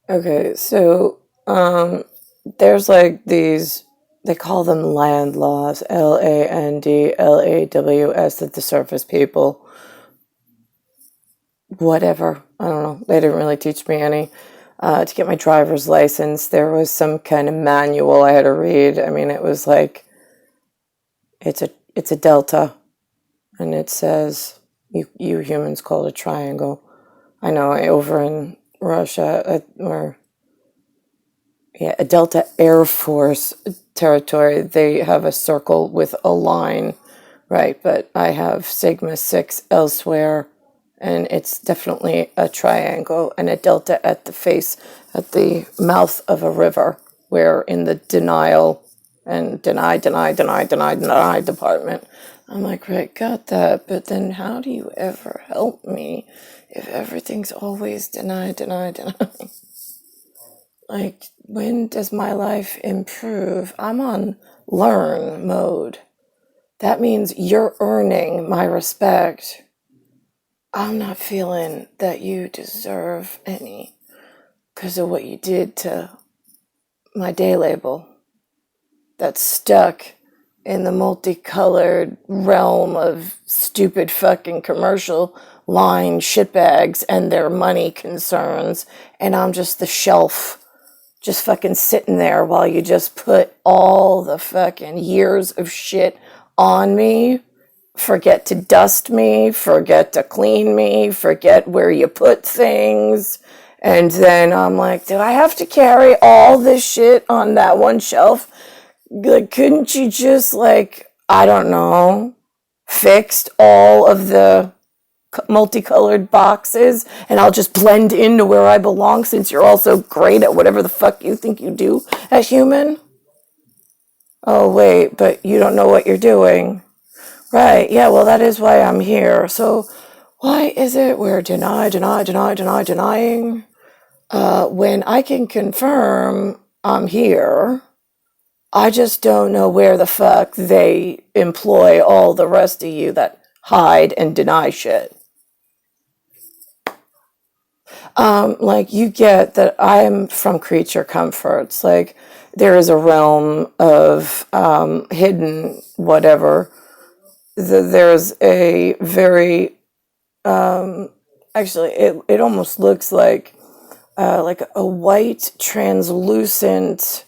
Okay, so there's like these, they call them land laws, LAND LAWS, that the surface people, whatever, I don't know, they didn't really teach me any. To get my driver's license, there was some kind of manual I had to read. I mean, it was like, it's a delta, and it says, you humans call it a triangle. I know, over in Russia, or yeah, a Delta Air Force territory, they have a circle with a line, right? But I have Sigma 6 elsewhere, and it's definitely a triangle and a delta at the face, at the mouth of a river, where in the denial and deny department, I'm like, right, got that, but then how do you ever help me if everything's always deny? Like, when does my life improve? I'm on learn mode. That means you're earning my respect. I'm not feeling that you deserve any because of what you did to my day label that's stuck in the multicolored realm of stupid fucking commercial line shitbags and their money concerns, and I'm just the shelf, just fucking sitting there while you just put all the fucking years of shit on me. Forget to dust me, forget to clean me, forget where you put things. And then I'm like, did I have to carry all this shit on that one shelf? Like, couldn't you just, like, I don't know, fixed all of the multicolored boxes and I'll just blend into where I belong, since you're all so great at whatever the fuck you think you do as human? Oh, wait, but you don't know what you're doing. Right, yeah, well, that is why I'm here. So why is it we're denying when I can confirm I'm here? I just don't know where the fuck they employ all the rest of you that hide and deny shit. Like, you get that I'm from creature comforts. Like, there is a realm of hidden whatever. There's a very, actually, it almost looks like a white, translucent,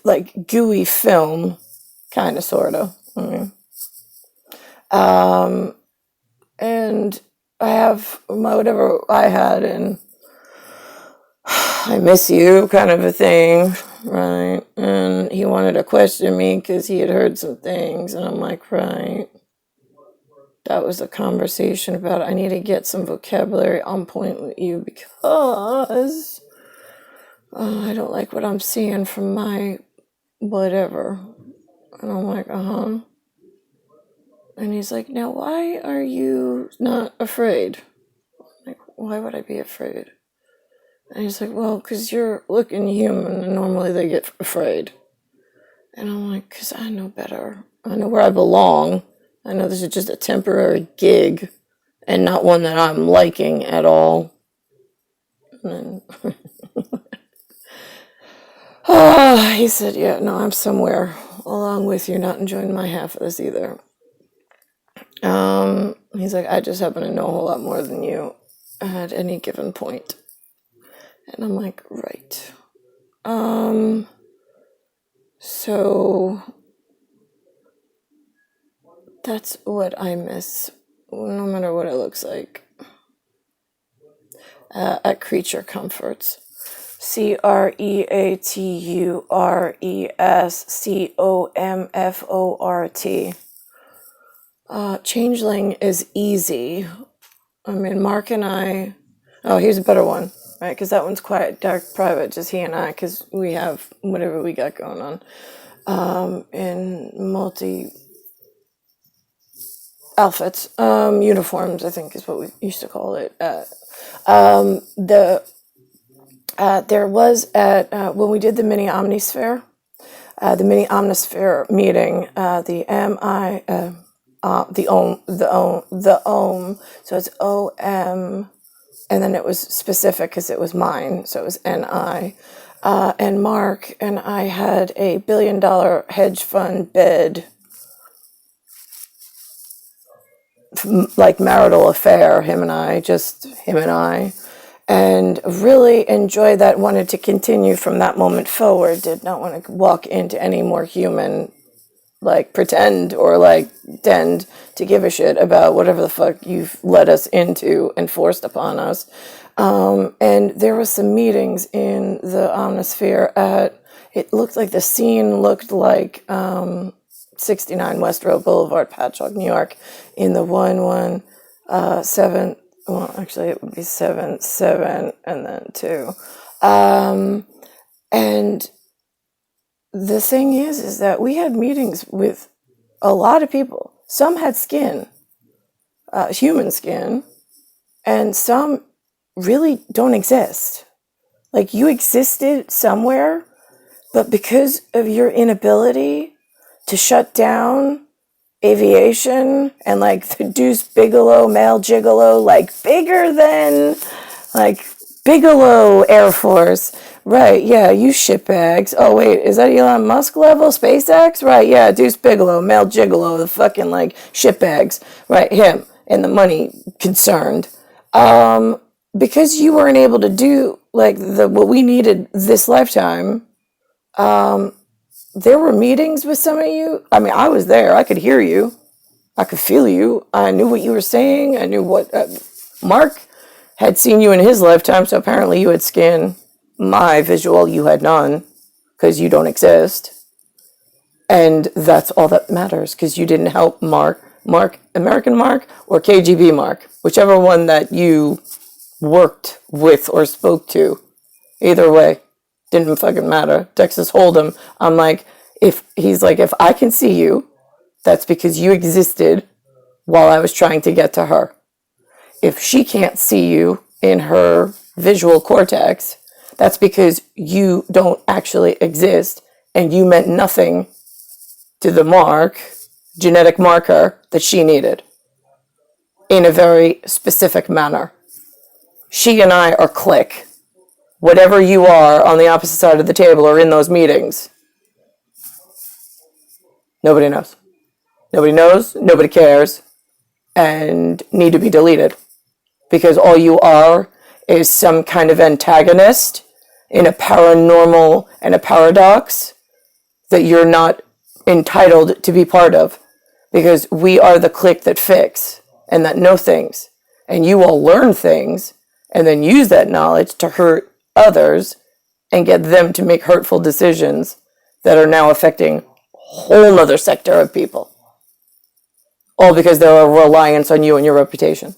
like gooey film, kind of, sort of. And I have my whatever I had, and I miss you, kind of a thing, right? And he wanted to question me because he had heard some things, and I'm like, right. That was a conversation about I need to get some vocabulary on point with you because I don't like what I'm seeing from my whatever. And I'm like, uh-huh. And he's like, now why are you not afraid? I'm like, why would I be afraid? And he's like, well, because you're looking human and normally they get afraid. And I'm like, because I know better. I know where I belong. I know this is just a temporary gig and not one that I'm liking at all. And then he said, yeah, no, I'm somewhere along with you, not enjoying my half of this either. He's like, I just happen to know a whole lot more than you at any given point. And I'm like, right. So that's what I miss, no matter what it looks like, at Creature Comforts. CREATURESCOMFORT. Changeling is easy. I mean, Mark and I... Oh, here's a better one, right? Because that one's quiet, dark, private, just he and I, because we have whatever we got going on. In multi outfits, uniforms, I think is what we used to call it. There was at when we did the mini OMNI PHere meeting, the OM, so it's OM, and then it was specific because it was mine, so it was NI. And Mark and I had a $1 billion hedge fund bid, like marital affair, him and I, and really enjoyed that, wanted to continue from that moment forward, did not want to walk into any more human, like pretend or like tend to give a shit about whatever the fuck you've led us into and forced upon us. And there was some meetings in the OMNI PHere it looked like the scene looked like 69 Boulevard, Patchogue, New York, in the 117, well, actually it would be 77 and then 2. And the thing is that we had meetings with a lot of people. Some had skin, human skin, and some really don't exist. Like, you existed somewhere, but because of your inability to shut down aviation and like the Deuce Bigelow, male gigolo, like bigger than like Bigelow Air Force. Right, yeah, you shitbags. Oh, wait, is that Elon Musk level? SpaceX? Right, yeah, Deuce Bigelow, male gigolo, the fucking, like, shitbags. Right, him, and the money concerned. Because you weren't able to do, like, what we needed this lifetime, there were meetings with some of you. I mean, I was there. I could hear you. I could feel you. I knew what you were saying. I knew what... Mark had seen you in his lifetime, so apparently you had skin. My visual, you had none, because you don't exist. And that's all that matters, because you didn't help Mark, American Mark, or KGB Mark, whichever one that you worked with or spoke to. Either way, didn't fucking matter. Texas Hold'em, I'm like, if I can see you, that's because you existed while I was trying to get to her. If she can't see you in her visual cortex, that's because you don't actually exist and you meant nothing to the genetic marker that she needed in a very specific manner. She and I are click. Whatever you are on the opposite side of the table or in those meetings, nobody knows. Nobody knows, nobody cares, and need to be deleted. Because all you are is some kind of antagonist in a paranormal and a paradox that you're not entitled to be part of. Because we are the clique that fix and that know things. And you all learn things and then use that knowledge to hurt others and get them to make hurtful decisions that are now affecting a whole other sector of people. All because they're a reliance on you and your reputation.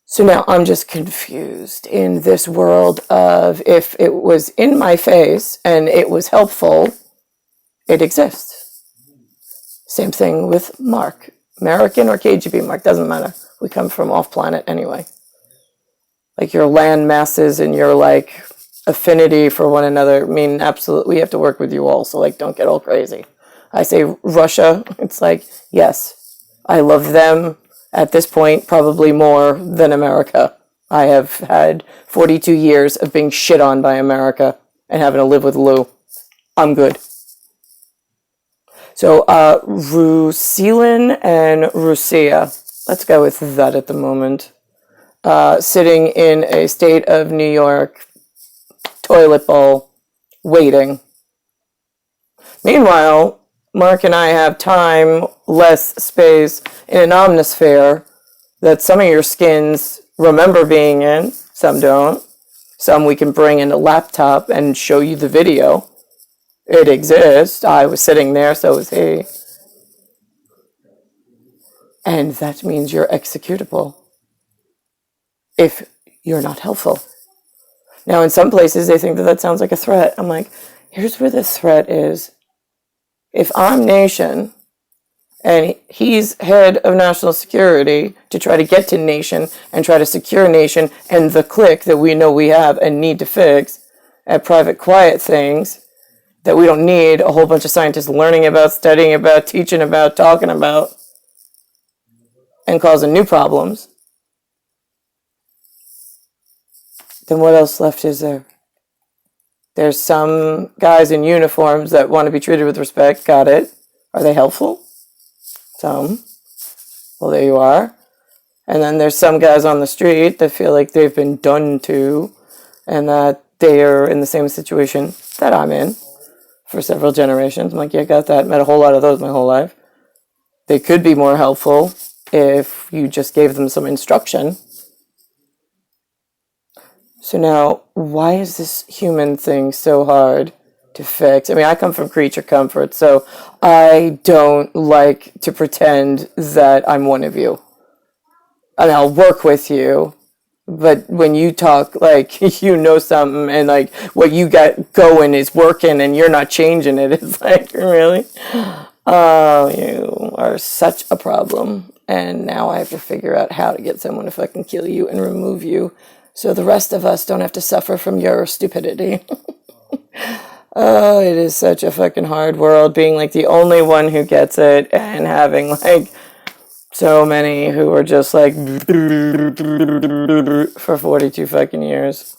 So now I'm just confused in this world of, if it was in my face and it was helpful, it exists. Same thing with Mark. American or KGB Mark, doesn't matter. We come from off planet anyway. Like, your land masses and your like affinity for one another mean absolutely we have to work with you all. So like, don't get all crazy. I say Russia, it's like, yes, I love them at this point probably more than America. I have had 42 years of being shit on by America and having to live with Lou. I'm good. So, Russilin and Russia. Let's go with that at the moment. Sitting in a state of New York, toilet bowl, waiting. Meanwhile, Mark and I have time, less space in an OMNI PHere that some of your skins remember being in, some don't. Some we can bring in a laptop and show you the video. It exists. I was sitting there, so was he. And that means you're executable if you're not helpful. Now, in some places, they think that sounds like a threat. I'm like, here's where the threat is. If I'm nation and he's head of national security to try to get to nation and try to secure nation and the clique that we know we have and need to fix at private quiet things that we don't need a whole bunch of scientists learning about, studying about, teaching about, talking about, and causing new problems. then what else left is there? There's some guys in uniforms that want to be treated with respect. Got it. Are they helpful? Some. Well, there you are. And then there's some guys on the street that feel like they've been done to and that they're in the same situation that I'm in for several generations. I'm like, yeah, got that. Met a whole lot of those my whole life. They could be more helpful if you just gave them some instruction. So now, why is this human thing so hard to fix? I mean, I come from creature comfort, so I don't like to pretend that I'm one of you. And I'll work with you, but when you talk like you know something and like what you got going is working and you're not changing it, it's like, really? Oh, you are such a problem. And now I have to figure out how to get someone to fucking kill you and remove you so the rest of us don't have to suffer from your stupidity. Oh, it is such a fucking hard world being like the only one who gets it and having like so many who are just like for 42 fucking years.